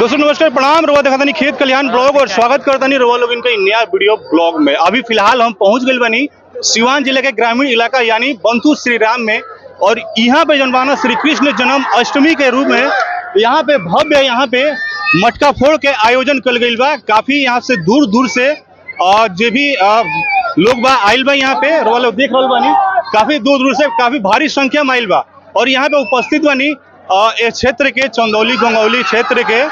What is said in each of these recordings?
दोस्तों नमस्कार, प्रणाम। रवा देखा था खेत कल्याण ब्लॉग और स्वागत करता नहीं रवा लोग इनका नया वीडियो ब्लॉग में। अभी फिलहाल हम पहुंच गए बनी सिवान जिले के ग्रामीण इलाका यानी बंथू श्री राम में। और यहाँ पे जनबाना श्री कृष्ण जन्म अष्टमी के रूप में यहाँ पे भव्य यहाँ पे मटका फोड़ के आयोजन कल गई बा। काफी यहाँ से दूर दूर से और जो भी लोग बा आयल बा यहाँ पे रवा लोग देख रहा बानी। काफी दूर दूर से काफी भारी संख्या में आयल बा और यहाँ पे उपस्थित बानी इस क्षेत्र के चंदौली गंगौली क्षेत्र के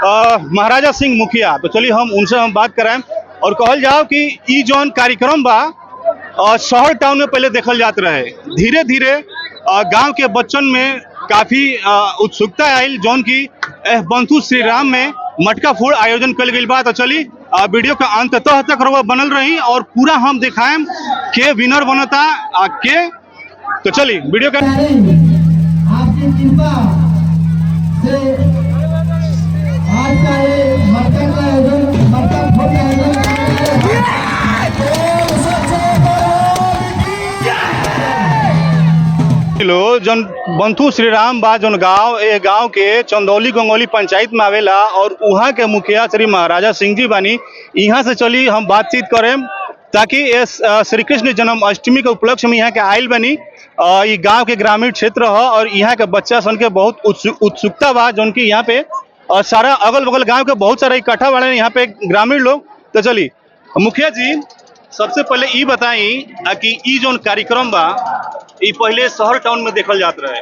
महाराजा सिंह मुखिया। तो चलिए हम उनसे बात कराएं और कहल जाओ कि ई जौन कार्यक्रम बा शहर टाउन में पहले देखल जात रहे, धीरे धीरे गांव के बच्चन में काफी उत्सुकता आयल जौन की बंथू श्री राम में मटका फोड़ आयोजन कल गई बा। तो चलिए वीडियो का अंत तक बनल रही और पूरा हम दिखाएं के विनर बनता के। तो चलिए वीडियो का आपकी कृपा से आज का ये मटका का आयोजन मटका फोड़ का आयोजन जौन बंथू श्री राम बा जौन गांव के चंदौली गंगौली पंचायत में आवेला और वहाँ के मुखिया श्री महाराजा सिंह जी बानी। यहाँ से चली हम बातचीत करें ताकि इस श्री कृष्ण जन्म अष्टमी के उपलक्ष्य में यहाँ के आयल बनी। ये गांव के ग्रामीण क्षेत्र है और यहाँ के बच्चा सन के बहुत उत्सुकता बा जौन की यहाँ पे और सारा अगल बगल गांव के बहुत सारा इकट्ठा बड़े यहाँ पे ग्रामीण लोग। तो चलिए मुखिया जी सबसे पहले ये बताई कि ई जौन कार्यक्रम बा ये पहले शहर टाउन में देखल जात रहे,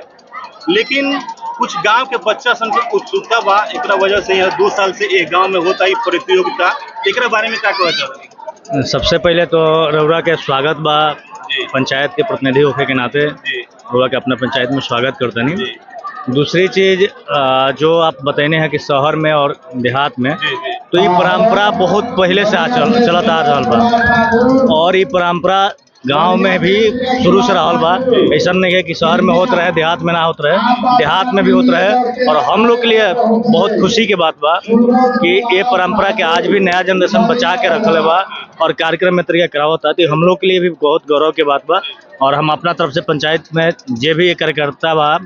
लेकिन कुछ गांव के बच्चा सन के उत्सुकता बा एक वजह से यहाँ 2 साल से एक गांव में होता है प्रतियोगिता। एक बारे में क्या कहना चाहते? सबसे पहले तो रउरा के स्वागत बा, पंचायत के प्रतिनिधि होने के नाते रउरा के अपना पंचायत में स्वागत करते नहीं। दूसरी चीज जो आप बताने हैं कि शहर में और देहात में तो ये परंपरा बहुत पहले से चलता आ रहा बा और ये परंपरा गांव में भी शुरू से रहल बा। ऐसा नहीं है कि शहर में होत रहे देहात में ना होत रहे, देहात में भी होत रहे। और हम लोग के लिए बहुत खुशी की बात बा कि ये परंपरा के आज भी नया जनरेशन बचा के रखले बा और कार्यक्रम में तरीका करावता। तो हम लोग के लिए भी बहुत गौरव की बात बा और हम अपना तरफ से पंचायत में जे भी कार्यकर्ता बा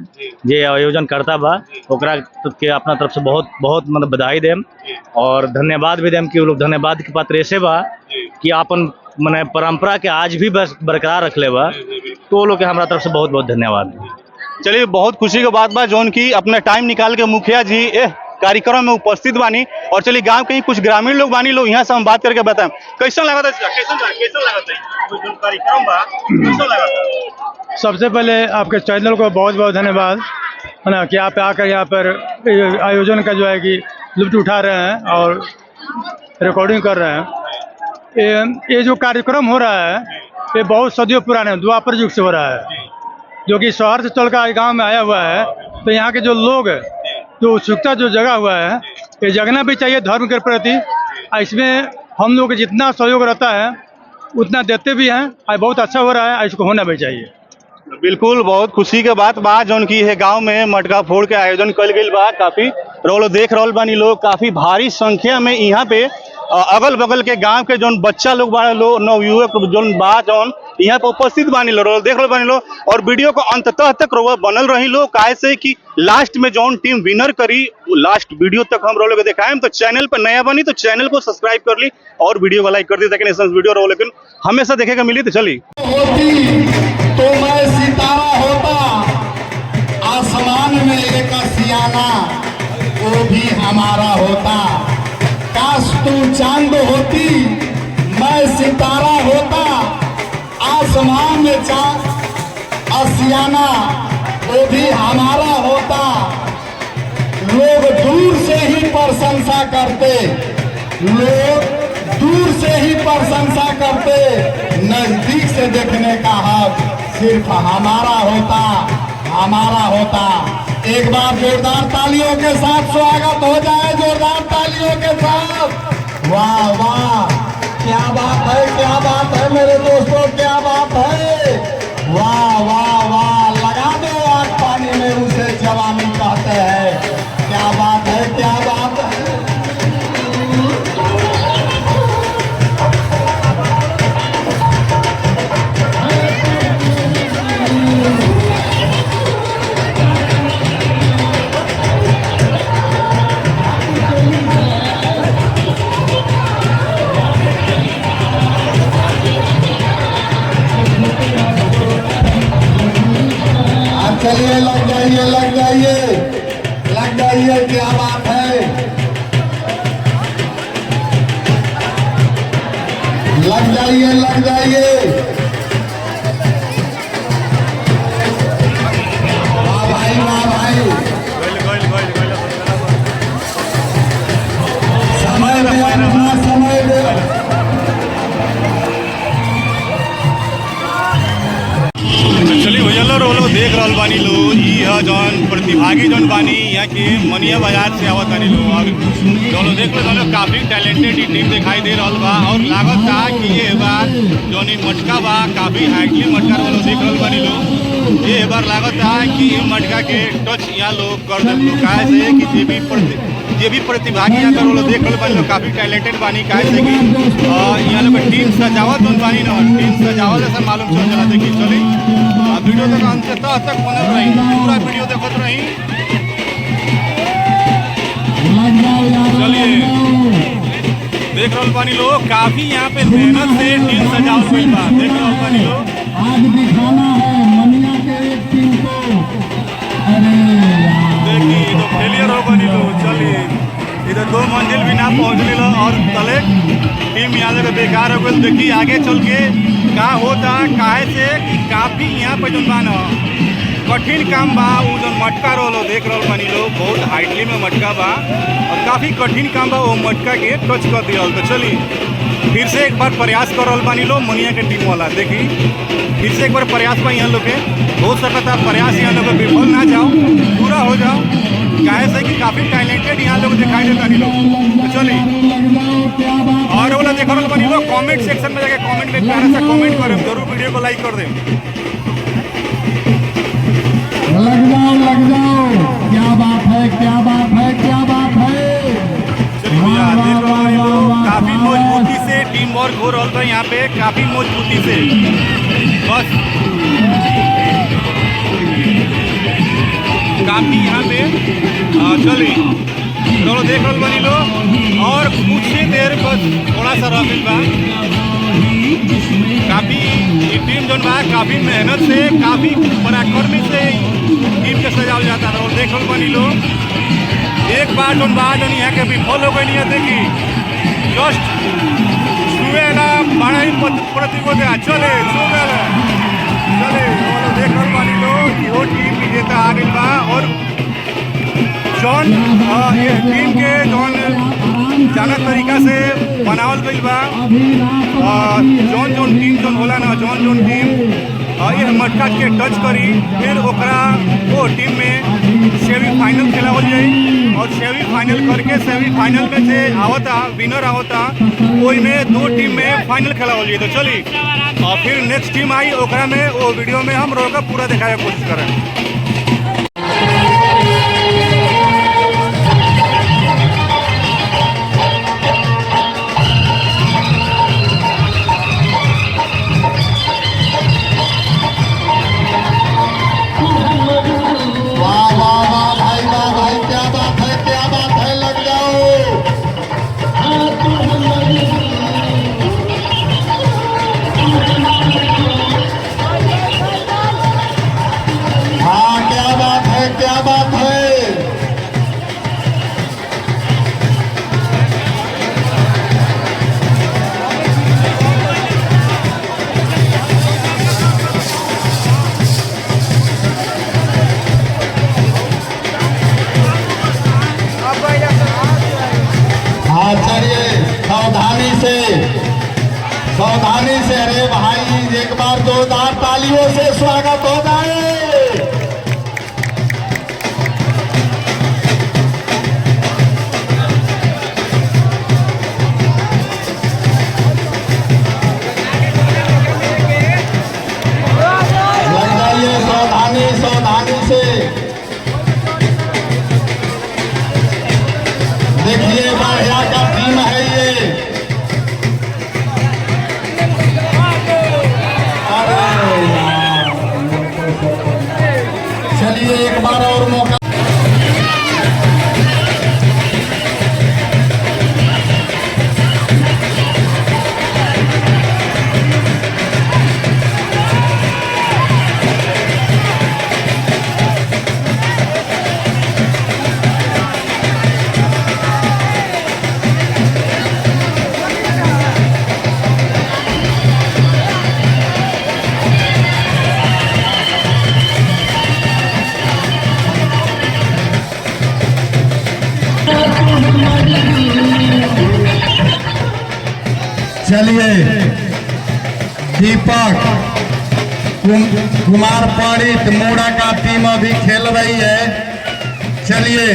जे आयोजन करता बा ओकरा के अपना तरफ से बहुत बहुत मतलब बधाई देम और धन्यवाद भी देम कि वो लोग धन्यवाद के पात्र ऐसे बा कि अपन मैंने परंपरा के आज भी बरकरार रख ले बा। तो वो लोग के हमारा तरफ से बहुत बहुत धन्यवाद। चलिए बहुत खुशी की बात बा जौन की अपना टाइम निकाल के मुखिया जी कार्यक्रम में उपस्थित बानी। और चलिए गांव के कुछ ग्रामीण लोग बानी लोग यहाँ से हम बात करके बताएं कैसा लगा था कार्यक्रम बा, कैसा लगा था? सबसे पहले आपके चैनल को बहुत बहुत धन्यवाद है ना कि आप आकर यहाँ पर आयोजन का जो है कि लुत्फ उठा रहे हैं और रिकॉर्डिंग कर रहे हैं। ये जो कार्यक्रम हो रहा है ये बहुत सदियों पुराने द्वापर युग से हो रहा है, जो कि शहर से चलकर गांव में आया हुआ है। तो यहाँ के जो लोग जो उत्सुकता जो जगा हुआ है ये जगना भी चाहिए धर्म के प्रति। इसमें हम लोग जितना सहयोग रहता है उतना देते भी हैं और बहुत अच्छा हो रहा है, इसको होना भी चाहिए। बिल्कुल बहुत खुशी के बात बा जौन की है गांव में मटका फोड़ के आयोजन कल गई बा। काफी रोल देख रहल बानी लोग, काफी भारी संख्या में यहाँ पे अगल बगल के गांव के जौन बच्चा लोग बा लो नवयुवक जौन बा जौन यहाँ पे उपस्थित बानी लो देख रहल बानी लो। और वीडियो को अंत तक बनल रही लो काहे से कि लास्ट में जौन टीम विनर करी लास्ट वीडियो तक हम रोल दिखाएं। तो चैनल पर नया बनी तो चैनल को सब्सक्राइब कर ली और वीडियो को लाइक कर दी ताकि वीडियो रोल लेकिन हमेशा देखेगा मिली। तो चली तो मैं सितारा होता आसमान में एक सियाना वो भी हमारा होता। काश तू चांद होती मैं सितारा होता आसमान में चांद आसियाना वो भी हमारा होता। लोग दूर से ही प्रशंसा करते, लोग दूर से ही प्रशंसा करते, नजदीक से देखने का हक सिर्फ हमारा होता, हमारा होता। एक बार जोरदार तालियों के साथ स्वागत हो जाए, जोरदार तालियों के साथ। वाह वाह क्या बात है, क्या बात है मेरे दोस्तों, क्या बात है। वाह वाह वाह लगा दो आग पानी में उसे जवानी कहते हैं। क्या बात है, क्या बात है। प्रतिभागी जौन बानी यहाँ के मनिया बाजार से आवत तानी लोग और दोनों देख लो दोनों काफ़ी टैलेंटेड टीम दिखाई दे रहा बा और लागत था कि ये बार जौन ई मटका बा काफ़ी हाइटली मटका वालों देख रहा बानी लोग ये बार लागत था कि ये मटका के टच यहाँ लोग कर दे लोग काहे से कि जे भी प्रतिभागी यहाँ कर लोग देख रहे बानी लोग काफ़ी टैलेंटेड बानी काहे से कि यहाँ लोग टीम सजावट जौन बानी ना टीम सजावट जैसा मालूम चल चला देखी चली वीडियो तक अंततः तक बनत रही पूरा वीडियो देखत रही। चलिए देख रहे बानी लोग काफी यहाँ पे मेहनत से टीम सजावट हुई बा देख रहे बानी लोग आज दिखाना है मनिया के एक टीम को। अरे देखिए तो फेलियर हो बनी लोग। चलिए इधर 2 मंजिल भी ना पहुँचने लो और तले टीम यहाँ लगे बेकार हो गई। देखिए आगे चल के का होता काहे से कि काफ़ी यहाँ पे जौन बा न कठिन काम बा वो जौन मटका रोलो देख रहा बानी लोग बहुत हाइटली में मटका बा और काफ़ी कठिन काम बा वो मटका के टच कर दिया। तो चलिए फिर से एक बार प्रयास कर रहा बानी लोग मनिया के टीम वाला देखी फिर से एक बार प्रयास बा यहाँ लोग के हो सकता प्रयास यहाँ लोग विफल ना जाओ पूरा हो जाओ काहे से कि काफ़ी टैलेंटेड यहाँ लोग दिखाई देता नहीं लोग। तो चलिए और वाला देख रहा बानी लोग कमेंट सेक्शन में जाके कमेंट में प्यारा सा कमेंट करें जरूर वीडियो को लाइक कर दें। लग जाओ क्या बात है क्या बात है क्या बात है। चलिए भैया देख रहे हैं लोग काफ़ी मजबूती से टीम वर्क हो रहा था यहाँ पे काफ़ी मजबूती से बस काफ़ी यहाँ पे चलिए चलो देख रहे बनी लो और कुछ ही देर बस थोड़ा सा रह बा काफ़ी ये टीम जो बा काफ़ी मेहनत से काफ़ी पराक्रमी से टीम के सजावल जाता है और देख रहे बनी लो एक बार जो बा जो यहाँ के विफल हो गई है देखी जस्ट छुएला बड़ा ही प्रतियोगिता चले छुएला चले देख रहे बनी लो वो टीम विजेता आ गई बा और जौन ये टीम के जौन जाना तरीका से बनावल गई बा जौन जौन टीम जौन होला ना जौन जौन टीम ये मटका के टच करी फिर ओकरा वो टीम में सेमीफाइनल खेलावल जाई और सेमीफाइनल करके सेमीफाइनल में से आवता विनर आवता वही में 2 टीम में फाइनल खेलावल जाई। तो चली और फिर नेक्स्ट टीम आई ओकरा में वो वीडियो में हम रोका पूरा दिखाए कोशिश करें। सावधानी से अरे भाई एक बार जोरदार तालियों से स्वागत हो जाए। लग जाइए सावधानी सावधानी से देखिए बढ़िया का टीम है ये। चलिए एक बार और मौका चलिए दीपक कुमार पंडित मोड़ा का टीम अभी खेल रही है। चलिए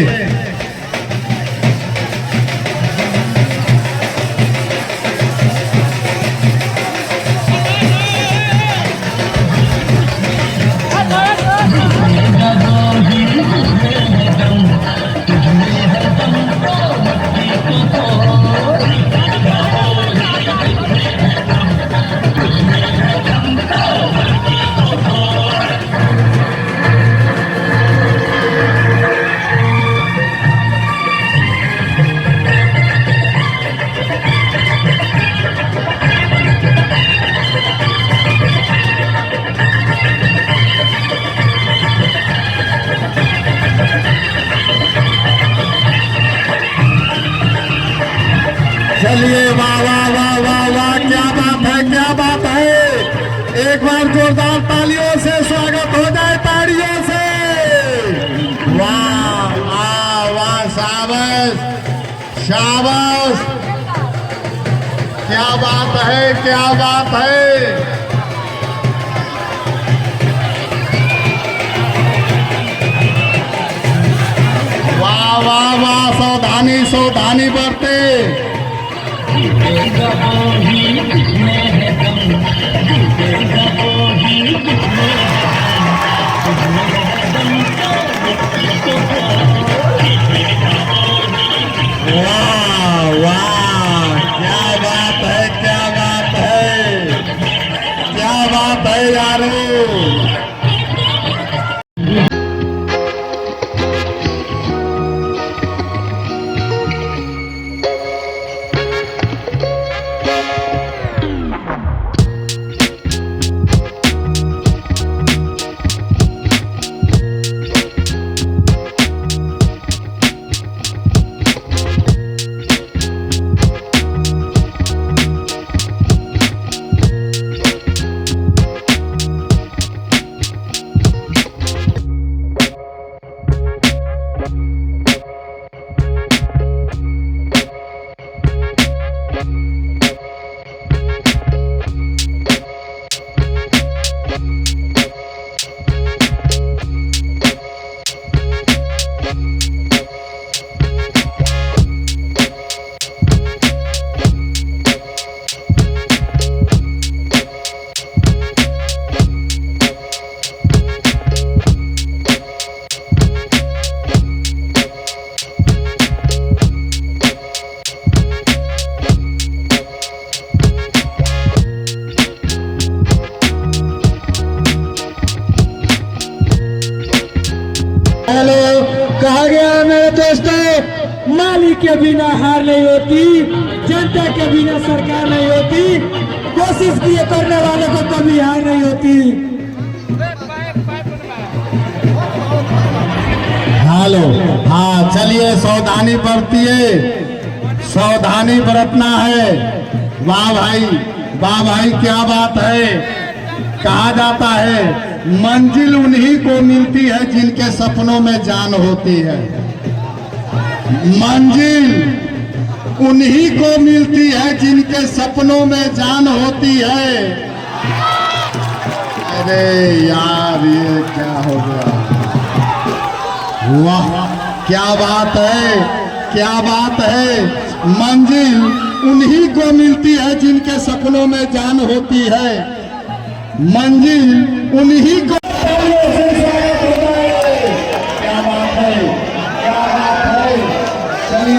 चलिए, वाह वाह वाह वाह वाह, क्या बात है, क्या बात है। एक बार जोरदार तालियों से स्वागत हो जाए, तालियों से। वाह वाह वाह, शाबाश शाबाश, क्या बात है, क्या बात है। वाह वाह वाह, सावधानी सावधानी बरते। वाह वाह, क्या बात है, क्या बात है, क्या बात है यारो। हेलो, कहा गया मेरे दोस्तों, मालिक के बिना हार नहीं होती, जनता के बिना सरकार नहीं होती, कोशिश किए करने वालों को कभी हार नहीं होती। हेलो, हाँ चलिए, सावधानी बरतिए, सावधानी बरतना है। वाह भाई, वाह भाई, क्या बात है। कहा जाता है मंजिल उन्हीं को मिलती है जिनके सपनों में जान होती है। मंजिल उन्हीं को मिलती है जिनके सपनों में जान होती है। अरे यार, ये क्या हो गया। वाह, क्या बात है, क्या बात है। मंजिल उन्हीं को मिलती है जिनके सपनों में जान होती है। मंजिल उन्हीं को